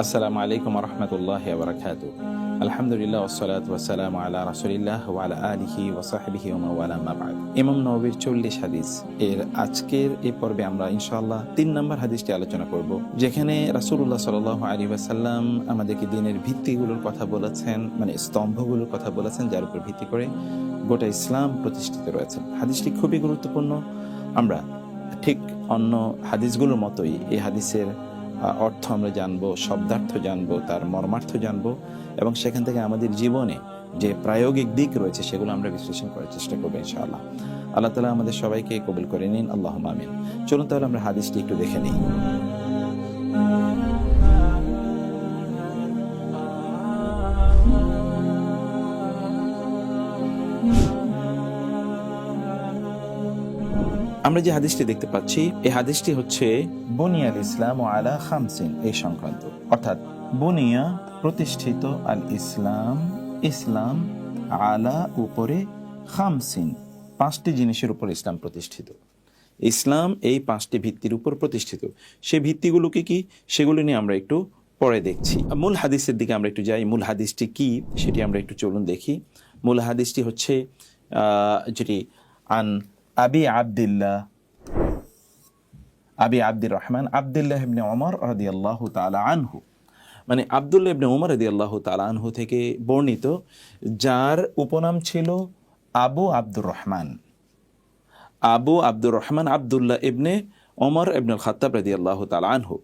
আসসালামু আলাইকুম রহমতুল্লাহ বারাকাতু। আলহামদুলিল্লাহ ওয়াসসালাতু ওয়াসসালামু আলা রাসূলিল্লাহ ওয়া আলা আলিহি ওয়া সাহবিহি ওয়া মাওয়ালা মা বা'দ। ইমাম নববীর 40 হাদিস এর আজকের এই পর্বে আমরা ইনশাআল্লাহ 3 নম্বর হাদিসটি আলোচনা করব, যেখানে রাসূলুল্লাহ সাল্লাল্লাহু আলাইহি ওয়াসাল্লাম আমাদেরকে দ্বীনের ভিত্তিগুলোর কথা বলেছেন, মানে স্তম্ভগুলোর কথা বলেছেন, যার উপর ভিত্তি করে গোটা ইসলাম প্রতিষ্ঠিত রয়েছে। হাদিসটি খুবই গুরুত্বপূর্ণ। আমরা ঠিক অন্য হাদিসগুলোর মতোই এই হাদিসের অর্থ আমরা জানবো, শব্দার্থ জানবো, তার মর্মার্থ জানবো, এবং সেখান থেকে আমাদের জীবনে যে প্রায়োগিক দিক রয়েছে সেগুলো আমরা বিশ্লেষণ করার চেষ্টা করবো ইনশাআল্লাহ। আল্লাহ তাআলা আমাদের সবাইকে কবুল করে নিন, আল্লাহুম্মা আমিন। চলুন তাহলে আমরা হাদিসটি একটু দেখে নিই। আমরা যে হাদিসটি দেখতে পাচ্ছি, এই হাদিসটি হচ্ছে বুনিয়াল ইসলাম আলা খামসিন এই সংক্রান্ত, অর্থাৎ বুনিয়া প্রতিষ্ঠিত, আল ইসলাম ইসলাম, আলা উপরে, খামসিন পাঁচটি জিনিসের উপর ইসলাম প্রতিষ্ঠিত। ইসলাম এই পাঁচটি ভিত্তির উপর প্রতিষ্ঠিত। সেই ভিত্তিগুলোকে কি, সেগুলো নিয়ে আমরা একটু পরে দেখছি। মূল হাদিসের দিকে আমরা একটু যাই। মূল হাদিসটি কি সেটি আমরা একটু চলুন দেখি। মূল হাদিসটি হচ্ছে যেটি আন আবি আব্দুর রহমান আব্দুল্লাহ ইবনে ওমর রাদিয়াল্লাহু তাআলা আনহু, মানে আব্দুল্লাহ ইবনে ওমর রাদিয়াল্লাহু তাআলা আনহু থেকে বর্ণিত, যার উপনাম ছিল আবু আব্দুর রহমান। আবু আব্দুর রহমান আব্দুল্লাহ ইবনে ওমর ইবনুল খাত্তাব রাদিয়াল্লাহু তাআলা আনহু,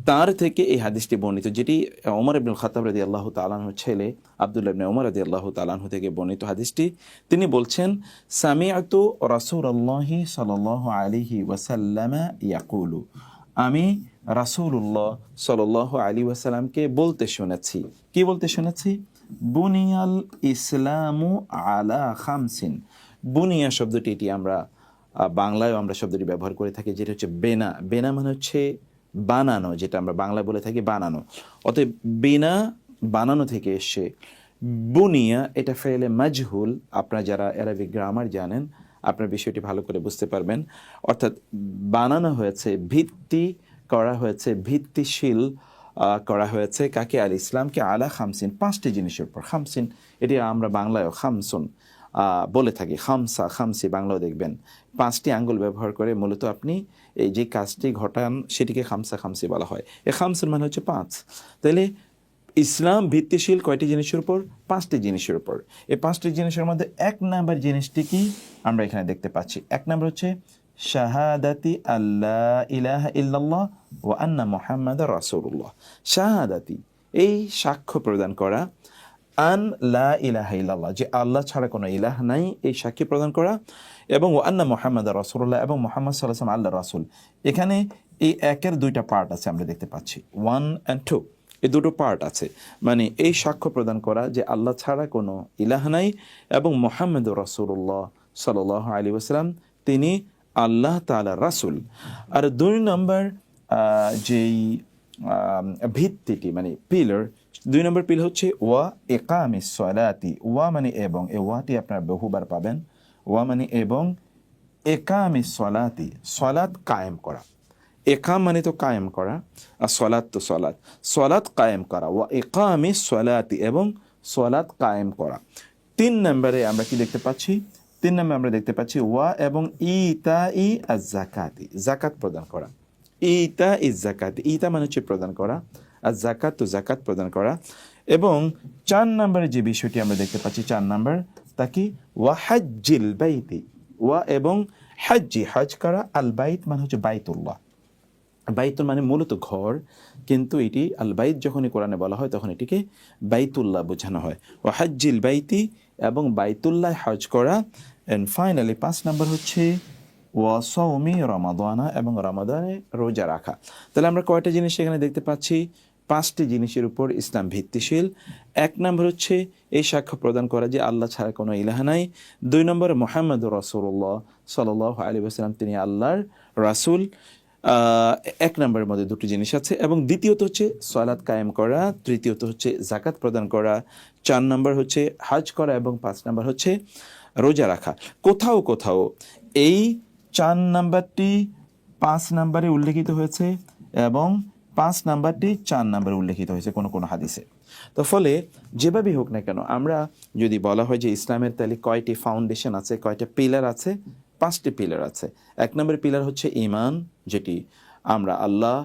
তার থেকে এই হাদিসটি বর্ণিত, যেটি ওমর ইবনুল খাত্তাব রাদিয়াল্লাহু তাআলা আনহুর ছেলে আব্দুল্লাহ ইবনে ওমর রাদিয়াল্লাহু তাআলা আনহু থেকে বর্ণিত হাদিসটি। তিনি বলছেন, সামিআতু রাসূলুল্লাহি সাল্লাল্লাহু আলাইহি ওয়াসাল্লাম ইয়াকুলু, আমি রাসূলুল্লাহ সাল্লাল্লাহু আলাইহি ওয়াসাল্লামকে বলতে শুনেছি। কি বলতে শুনেছি? বুনিয়াল ইসলামু আলা খামসিন। বুনিয়া শব্দটি, এটি আমরা বাংলায় আমরা শব্দটি ব্যবহার করে থাকি, যেটা হচ্ছে বেনা। বেনা মানে হচ্ছে বানানো, যেটা আমরা বাংলায় বলে থাকি বানানো। অতএব বিনা বানানো থেকে এসে বুনিয়া, এটা ফেলে মাজহুল। আপনারা যারা অ্যারাবিক গ্রামার জানেন আপনার বিষয়টি ভালো করে বুঝতে পারবেন। অর্থাৎ বানানো হয়েছে, ভিত্তি করা হয়েছে, ভিত্তিশীল করা হয়েছে কাকে? আল ইসলামকে, আলা খামসিন পাঁচটি জিনিসের উপর। খামসিন এটি আমরা বাংলায়ও খামসুন বলে থাকি, খামসা খামসি বাংলাও দেখবেন পাঁচটি আঙ্গুল ব্যবহার করে মূলত আপনি এই যে কাজটি ঘটান সেটিকে খামসা খামসি বলা হয়। এই খামসুন মানে হচ্ছে পাঁচ। তাহলে ইসলাম ভিত্তিশীল কয়টি জিনিসের উপর? পাঁচটি জিনিসের উপর। এই পাঁচটি জিনিসের মধ্যে এক নাম্বার জিনিসটি কি আমরা এখানে দেখতে পাচ্ছি। এক নাম্বার হচ্ছে শাহাদাতি আল্লাহ ইলাহা ইল্লাল্লাহ ওয়া আন্না মুহাম্মাদার রাসূলুল্লাহ। শাহাদাতি এই সাক্ষ্য প্রদান করা, আন লা ইলাহা ইল্লাল্লাহ যে আল্লাহ ছাড়া কোনো ইলাহ নাই, এই সাক্ষী প্রদান করা, এবং ওয়া আন্না মুহাম্মাদার রাসূলুল্লাহ এবং মুহাম্মদ সাল্লাল্লাহু আলাইহি ওয়াসাল্লাম আল্লাহর রাসূল। এখানে এই একের দুইটা পার্ট আছে, আমরা দেখতে পাচ্ছি 1 and 2, এই দুটো পার্ট আছে। মানে এই সাক্ষ্য প্রদান করা যে আল্লাহ ছাড়া কোনো ইলাহ নাই এবং মুহাম্মদুর রাসূলুল্লাহ সাল্লাল্লাহু আলাইহি ওয়াসাল্লাম তিনি আল্লাহ তাআলার রাসূল। আর দুই নম্বর যেই ভিত্তিটি, মানে পিলার, দুই নম্বর পিল হচ্ছে ওয়া ইকামিস সালাতি। ওয়া মানে এবং, এই ওয়াটি আপনারা বহুবার পাবেন। ওয়া মানে এবং, ইকামিস সালাতি সালাত কায়েম করা। একাম মানে তো কায়েম করা, আর সলাত তো সলাত, সলাত কায়েম করা। ওয়া ইকামিস সালাতি এবং সলাত কায়েম করা। তিন নম্বরে আমরা কি দেখতে পাচ্ছি? তিন নম্বরে আমরা দেখতে পাচ্ছি ওয়া এবং ইতাই আজ যাকাতি, যাকাত প্রদান করা। ইতা ইজ যাকাতি, ইতা মানে হচ্ছে প্রদান করা, আর যাকাত তো যাকাত প্রদান করা। এবং চার নম্বরে যে বিষয়টি আমরা দেখতে পাচ্ছি, চার নম্বর তা কি? ওয়া হাজ্জিল বাইতি, ওয়া এবং হাজ্জি হজ করা, আল বাইত মানে হচ্ছে বাইতুল্লাহ। বাইতুল মানে মূলত ঘর, কিন্তু এটি আল বাইত যখনই কোরআনে বলা হয় তখন এটিকে বাইতুল্লাহ বোঝানো হয়। ওয়া হাজ্জিল বাইতি এবং বাইতুল্লাহ হজ করা। এন্ড ফাইনালি 5 নম্বর হচ্ছে ওয়া সাওমি রমাদানা এবং রমাদানে রোজা রাখা। তাহলে আমরা কয়টা জিনিস এখানে দেখতে পাচ্ছি? পাঁচটি জিনিসের উপর ইসলাম ভিত্তিশীল। এক নম্বর হচ্ছে এই সাক্ষ্য প্রদান করা যে আল্লাহ ছাড়া কোনো ইলাহ নাই। দুই নম্বর মুহাম্মদুর রাসূলুল্লাহ সাল্লাল্লাহু আলাইহি ওয়াসাল্লাম তিনি আল্লাহর রাসূল। এক নম্বরের মধ্যে দুটি জিনিস আছে। এবং দ্বিতীয়ত হচ্ছে সালাত কায়েম করা, তৃতীয়ত হচ্ছে যাকাত প্রদান করা, চার নম্বর হচ্ছে হজ করা এবং 5 নম্বর হচ্ছে রোজা রাখা। কোথাও কোথাও এই 4 নম্বরটি 5 নম্বরে উল্লেখিত হয়েছে এবং 5 নাম্বারটি 4 নাম্বারে উল্লেখিত হয়েছে কোনো কোনো হাদিসে। তো ফলে যেভাবেই হোক না কেন, আমরা যদি বলা হয় যে ইসলামের তাহলে কয়টি ফাউন্ডেশন আছে, কয়টা পিলার আছে, 5টি পিলার আছে। 1 নম্বর পিলার হচ্ছে ঈমান, যেটি আমরা আল্লাহ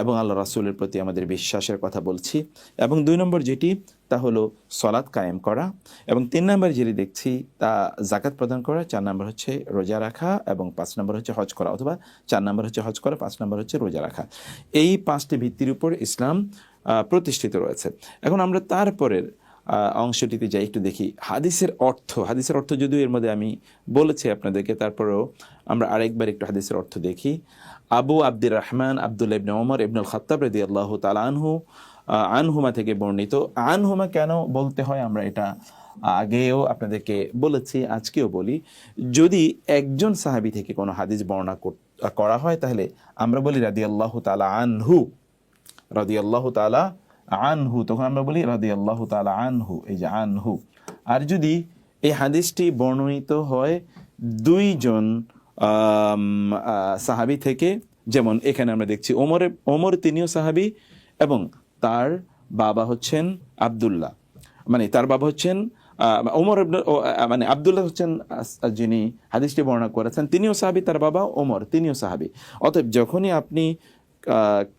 এবং আল্লাহ রাসূলের প্রতি আমাদের বিশ্বাসের কথা বলছি, এবং 2 নম্বর যেটি তা হলো সালাত কায়েম করা, এবং 3 নম্বর যেটি দেখছি তা যাকাত প্রদান করা, 4 নম্বর হচ্ছে রোজা রাখা, এবং 5 নম্বর হচ্ছে হজ করা, অথবা 4 নম্বর হচ্ছে হজ করা, 5 নম্বর হচ্ছে রোজা রাখা। এই 5টি ভিত্তির উপর ইসলাম প্রতিষ্ঠিত রয়েছে। এখন আমরা তারপরের অংশটিতে যাই, একটু দেখি হাদিসের অর্থ। হাদিসের অর্থ যদিও এর মধ্যে আমি বলেছি আপনাদেরকে, তারপরেও আমরা আরেকবার একটু হাদিসের অর্থ দেখি। আবু আব্দুর রহমান আব্দুল্লাহ ইবনে ওমর ইবনুল খাত্তাব রাদিয়াল্লাহু তাআলা আনহুমা থেকে বর্ণিত। আনহুমা কেন বলতে হয় আমরা এটা আগেও আপনাদেরকে বলেছি, আজকেও বলি। যদি একজন সাহাবী থেকে কোনো হাদিস বর্ণনা করা হয় তাহলে আমরা বলি রাদিয়াল্লাহু তাআলা আনহু, রাদিয়াল্লাহু তাআলা আনহু, তখন আমরা বলি রাদিয়াল্লাহু তাআলা আনহু, এই যে আনহু। আর যদি এই হাদিসটি বর্ণিত হয় 2 জন সাহাবী থেকে, যেমন এখানে আমরা দেখছি ওমর তিনিও সাহাবী এবং তার বাবা হচ্ছেন আব্দুল্লাহ, মানে তার বাবা হচ্ছেন ওমর, মানে আব্দুল্লাহ হচ্ছেন যিনি হাদিসটি বর্ণনা করেছেন, তিনিও সাহাবী, তার বাবা ওমর তিনিও সাহাবী। অতএব যখনই আপনি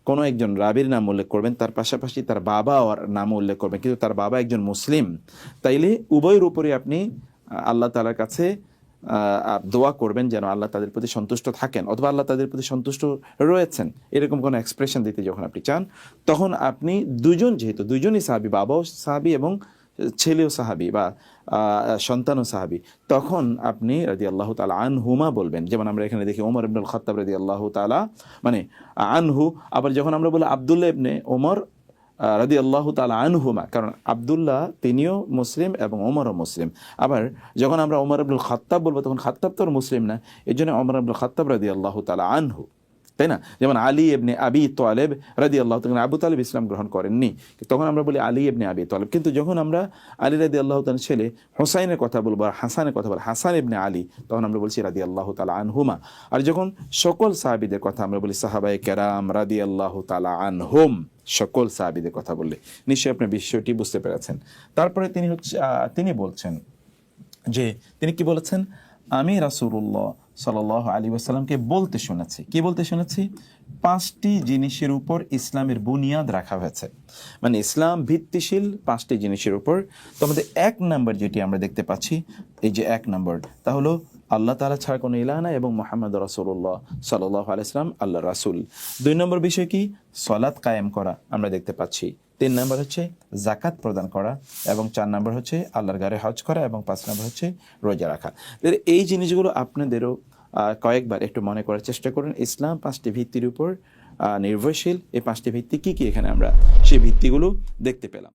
কোনো একজন রাবীর নাম উল্লেখ করবেন, তার পাশাপাশি তার বাবা ওর নাম উল্লেখ করবেন, কিন্তু তার বাবা একজন মুসলিম, তাইলে উভয়ের উপরে আপনি আল্লাহ তাআলার কাছে দোয়া করবেন যেন আল্লাহ তাদের প্রতি সন্তুষ্ট থাকেন, অথবা আল্লাহ তাদের প্রতি সন্তুষ্ট রয়েছেন, এরকম কোনো এক্সপ্রেশন দিতে যখন আপনি চান, তখন আপনি দুজন, যেহেতু দুজনই সাহাবী, বাবাও সাহাবী এবং ছেলেও সাহাবী বা সন্তানও সাহাবী, তখন আপনি রাদিয়াল্লাহু তাআলা আনহুমা বলবেন। যেমন আমরা এখানে দেখি ওমর ইবনুল খাত্তাব রাদিয়াল্লাহু তাআলা মানে আনহু। আবার যখন আমরা বলি আব্দুল্লাহ ইবনে ওমর রাদিয়াল্লাহু তাআলা আনহুমা, কারণ আব্দুল্লাহ তিনিও মুসলিম এবং ওমরও মুসলিম। আবার যখন আমরা ওমর ইবনুল খাত্তাব বলবো, তখন খাত্তাব তো মুসলিম না, এই জন্য ওমর ইবনুল খাত্তাব রাদিয়াল্লাহু তাআলা আনহু, তাই না? যেমন আলী ইবনে আবি তালেব রাদিয়াল্লাহু তাআলা, আবু তালেব ইসলাম গ্রহণ করেননি, তখন আমরা বলি আলী ইবনে আবি তালেব। কিন্তু যখন আমরা আলী রাদিয়াল্লাহু তাআলার ছেলে হুসাইনের কথা বলবো, হাসানের কথা বলবো, হাসান ইবনে আলী, তখন আমরা বলছি রাদিয়াল্লাহু তাআলা আনহুমা। আর যখন সকল সাহাবীদের কথা আমরা বলি সাহাবায়ে কেরাম রাদিয়াল্লাহু তাআলা আনহুম, সকল সাহাবীদের কথা বললে নিশ্চয়ই আপনি বিষয়টি বুঝতে পেরেছেন। তারপরে তিনি বলছেন যে, তিনি কি বলেছেন? আমি রাসূলুল্লাহ সাল্লাল্লাহু আলাইহি ওয়াসাল্লামকে বলতে শুনেছি। কি বলতে শুনেছি? 5টি জিনিসের উপর ইসলামের বুনিয়াদ রাখা হয়েছে, মানে ইসলাম ভিত্তিশীল 5টি জিনিসের উপর। তো আমাদের 1 নম্বর যেটি আমরা দেখতে পাচ্ছি, এই যে 1 নম্বর, তা হলো আল্লাহ তাআলা ছাড়া কোনো ইলাহ নাই এবং মুহাম্মদ রাসূলুল্লাহ সাল্লাল্লাহু আলাইহি ওয়াসাল্লাম আল্লাহর রাসূল। 2 নম্বর বিষয় কি? সালাত কায়েম করা আমরা দেখতে পাচ্ছি। 3 নম্বর হচ্ছে যাকাত প্রদান করা, এবং 4 নম্বর হচ্ছে আল্লাহর ঘরে হজ করা, এবং 5 নম্বর হচ্ছে রোজা রাখা। এই জিনিসগুলো আপনাদেরও কয়েকবার একটু মনে করার চেষ্টা করুন। ইসলাম 5টি ভিত্তির উপর নির্ভরশীল। এই 5টি ভিত্তি কি কি, এখানে আমরা সেই ভিত্তিগুলো দেখতে পেলাম।